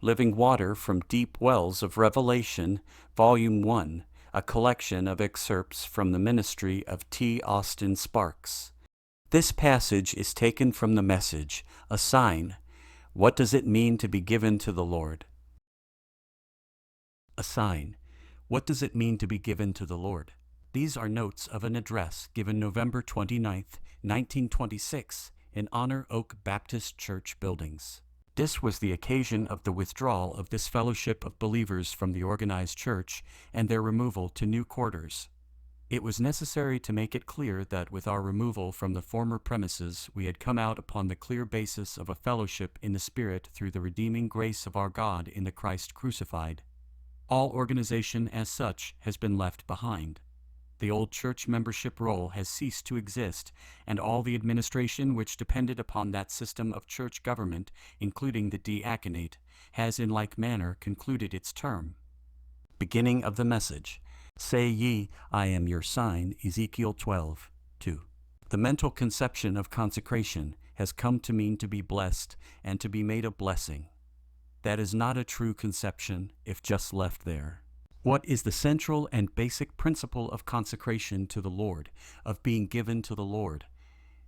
Living Water from Deep Wells of Revelation, Volume 1, a collection of excerpts from the ministry of T. Austin Sparks. This passage is taken from the message, A Sign. What does it mean to be given to the Lord? A sign. What does it mean to be given to the Lord? These are notes of an address given November 29, 1926, in Honor Oak Baptist Church buildings. This was the occasion of the withdrawal of this fellowship of believers from the organized church and their removal to new quarters. It was necessary to make it clear that with our removal from the former premises we had come out upon the clear basis of a fellowship in the Spirit through the redeeming grace of our God in the Christ crucified. All organization as such has been left behind. The old church membership roll has ceased to exist, and all the administration which depended upon that system of church government, including the diaconate, has in like manner concluded its term. Beginning of the message. Say ye, I am your sign, Ezekiel 12:2. The mental conception of consecration has come to mean to be blessed and to be made a blessing. That is not a true conception if just left there. What is the central and basic principle of consecration to the Lord, of being given to the Lord?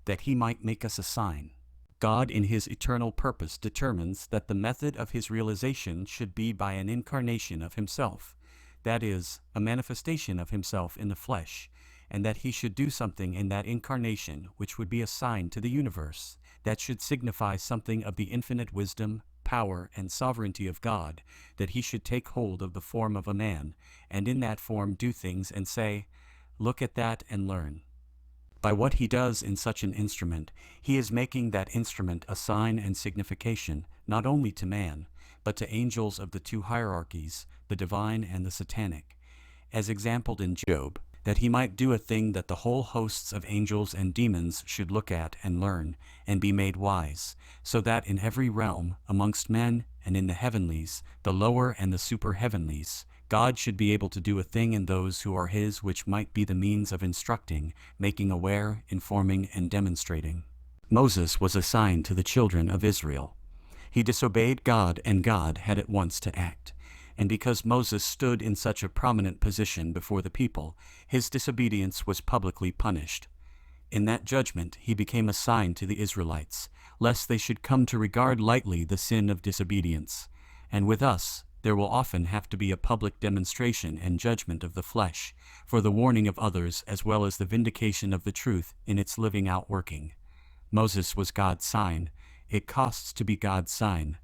That He might make us a sign. God in His eternal purpose determines that the method of His realization should be by an incarnation of Himself, that is, a manifestation of Himself in the flesh, and that He should do something in that incarnation which would be a sign to the universe, that should signify something of the infinite wisdom, power, and sovereignty of God, that He should take hold of the form of a man, and in that form do things and say, look at that and learn. By what He does in such an instrument, He is making that instrument a sign and signification, not only to man, but to angels of the two hierarchies, the divine and the satanic, as exampled in Job, that He might do a thing that the whole hosts of angels and demons should look at and learn, and be made wise, so that in every realm, amongst men, and in the heavenlies, the lower and the super-heavenlies, God should be able to do a thing in those who are His which might be the means of instructing, making aware, informing, and demonstrating. Moses was a sign to the children of Israel. He disobeyed God, and God had at once to act. And because Moses stood in such a prominent position before the people, his disobedience was publicly punished. In that judgment he became a sign to the Israelites, lest they should come to regard lightly the sin of disobedience. And with us, there will often have to be a public demonstration and judgment of the flesh, for the warning of others as well as the vindication of the truth in its living outworking. Moses was God's sign. It costs to be God's sign.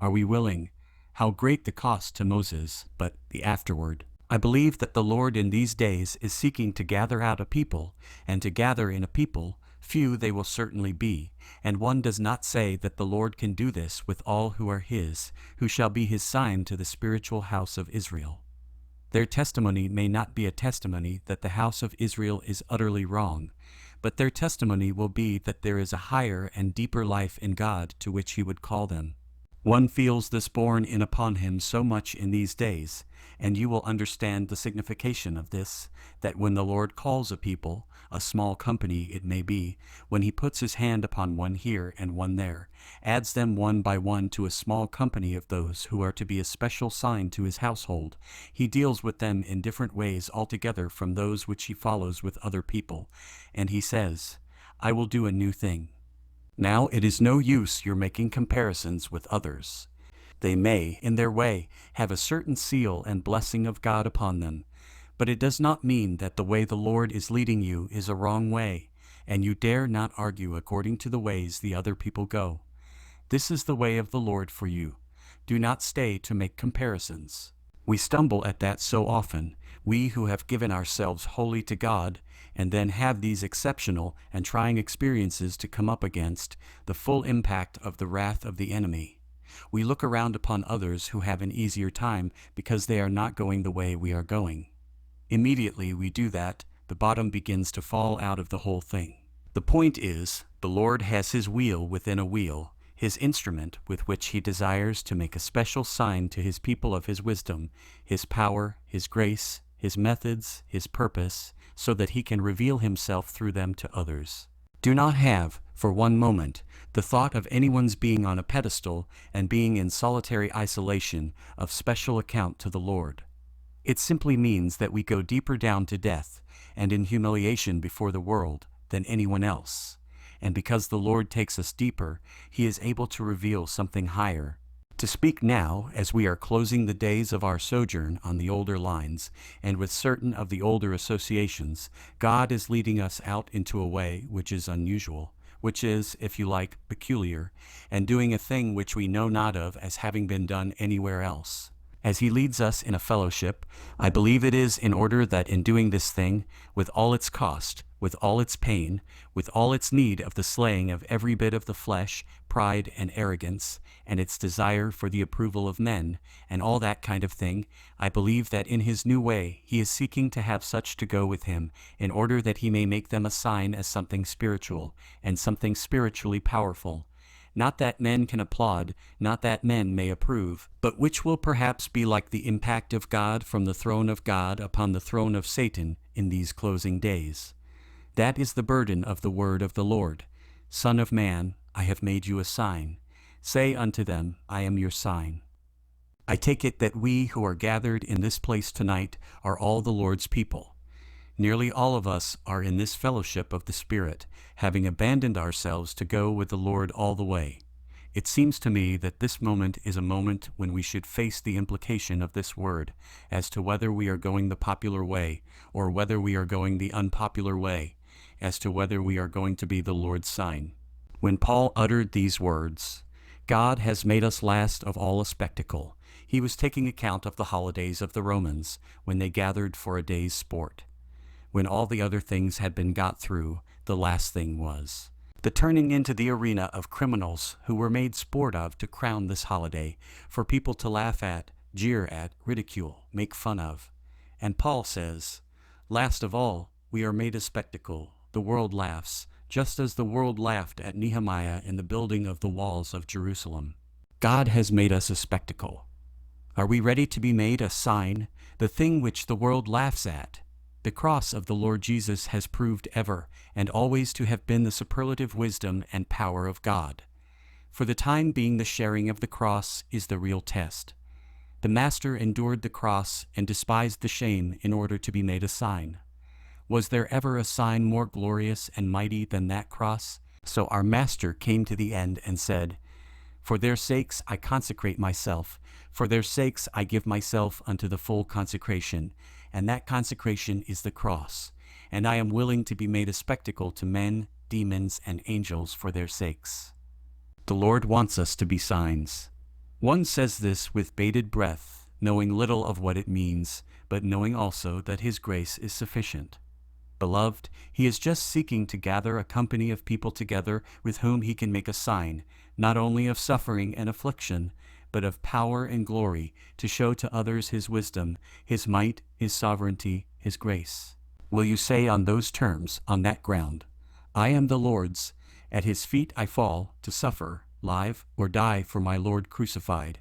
Are we willing? How great the cost to Moses, but the afterward. I believe that the Lord in these days is seeking to gather out a people, and to gather in a people, few they will certainly be, and one does not say that the Lord can do this with all who are His, who shall be His sign to the spiritual house of Israel. Their testimony may not be a testimony that the house of Israel is utterly wrong, but their testimony will be that there is a higher and deeper life in God to which He would call them. One feels this borne in upon him so much in these days, and you will understand the signification of this, that when the Lord calls a people, a small company it may be, when He puts His hand upon one here and one there, adds them one by one to a small company of those who are to be a special sign to His household, He deals with them in different ways altogether from those which He follows with other people, and He says, I will do a new thing. Now it is no use your making comparisons with others. They may, in their way, have a certain seal and blessing of God upon them, but it does not mean that the way the Lord is leading you is a wrong way, and you dare not argue according to the ways the other people go. This is the way of the Lord for you. Do not stay to make comparisons. We stumble at that so often, we who have given ourselves wholly to God, and then have these exceptional and trying experiences to come up against the full impact of the wrath of the enemy. We look around upon others who have an easier time because they are not going the way we are going. Immediately we do that, the bottom begins to fall out of the whole thing. The point is, the Lord has His wheel within a wheel, His instrument with which He desires to make a special sign to His people of His wisdom, His power, His grace, His methods, His purpose, so that He can reveal Himself through them to others. Do not have, for one moment, the thought of anyone's being on a pedestal and being in solitary isolation of special account to the Lord. It simply means that we go deeper down to death and in humiliation before the world than anyone else. And because the Lord takes us deeper, He is able to reveal something higher. To speak now, as we are closing the days of our sojourn on the older lines, and with certain of the older associations, God is leading us out into a way which is unusual, which is, if you like, peculiar, and doing a thing which we know not of as having been done anywhere else. As He leads us in a fellowship, I believe it is in order that in doing this thing, with all its cost, with all its pain, with all its need of the slaying of every bit of the flesh, pride and arrogance, and its desire for the approval of men, and all that kind of thing, I believe that in His new way He is seeking to have such to go with Him, in order that He may make them a sign as something spiritual, and something spiritually powerful. Not that men can applaud, not that men may approve, but which will perhaps be like the impact of God from the throne of God upon the throne of Satan in these closing days. That is the burden of the word of the Lord. Son of man, I have made you a sign. Say unto them, I am your sign. I take it that we who are gathered in this place tonight are all the Lord's people. Nearly all of us are in this fellowship of the Spirit, having abandoned ourselves to go with the Lord all the way. It seems to me that this moment is a moment when we should face the implication of this word, as to whether we are going the popular way, or whether we are going the unpopular way, as to whether we are going to be the Lord's sign. When Paul uttered these words, God has made us last of all a spectacle, he was taking account of the holidays of the Romans, when they gathered for a day's sport. When all the other things had been got through, the last thing was the turning into the arena of criminals who were made sport of to crown this holiday, for people to laugh at, jeer at, ridicule, make fun of. And Paul says, last of all, we are made a spectacle. The world laughs, just as the world laughed at Nehemiah in the building of the walls of Jerusalem. God has made us a spectacle. Are we ready to be made a sign, the thing which the world laughs at? The cross of the Lord Jesus has proved ever and always to have been the superlative wisdom and power of God. For the time being, the sharing of the cross is the real test. The Master endured the cross and despised the shame in order to be made a sign. Was there ever a sign more glorious and mighty than that cross? So our Master came to the end and said, For their sakes I consecrate myself, for their sakes I give myself unto the full consecration, and that consecration is the cross, and I am willing to be made a spectacle to men, demons, and angels for their sakes. The Lord wants us to be signs. One says this with bated breath, knowing little of what it means, but knowing also that His grace is sufficient. Beloved, He is just seeking to gather a company of people together with whom He can make a sign, not only of suffering and affliction, but of power and glory, to show to others His wisdom, His might, His sovereignty, His grace. Will you say on those terms, on that ground, I am the Lord's, at His feet I fall, to suffer, live, or die for my Lord crucified?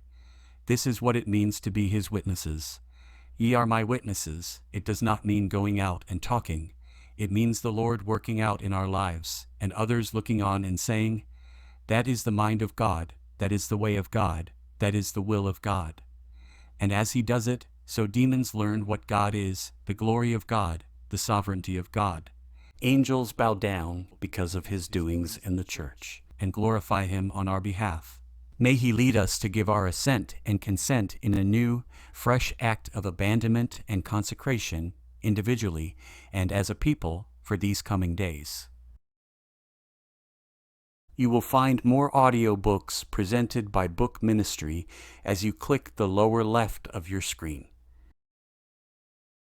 This is what it means to be His witnesses. Ye are my witnesses. It does not mean going out and talking. It means the Lord working out in our lives, and others looking on and saying, that is the mind of God, that is the way of God, that is the will of God. And as He does it, so demons learn what God is, the glory of God, the sovereignty of God. Angels bow down because of His doings in the church, and glorify Him on our behalf. May He lead us to give our assent and consent in a new, fresh act of abandonment and consecration, individually and as a people, for these coming days. You will find more audiobooks presented by Book Ministry as you click the lower left of your screen.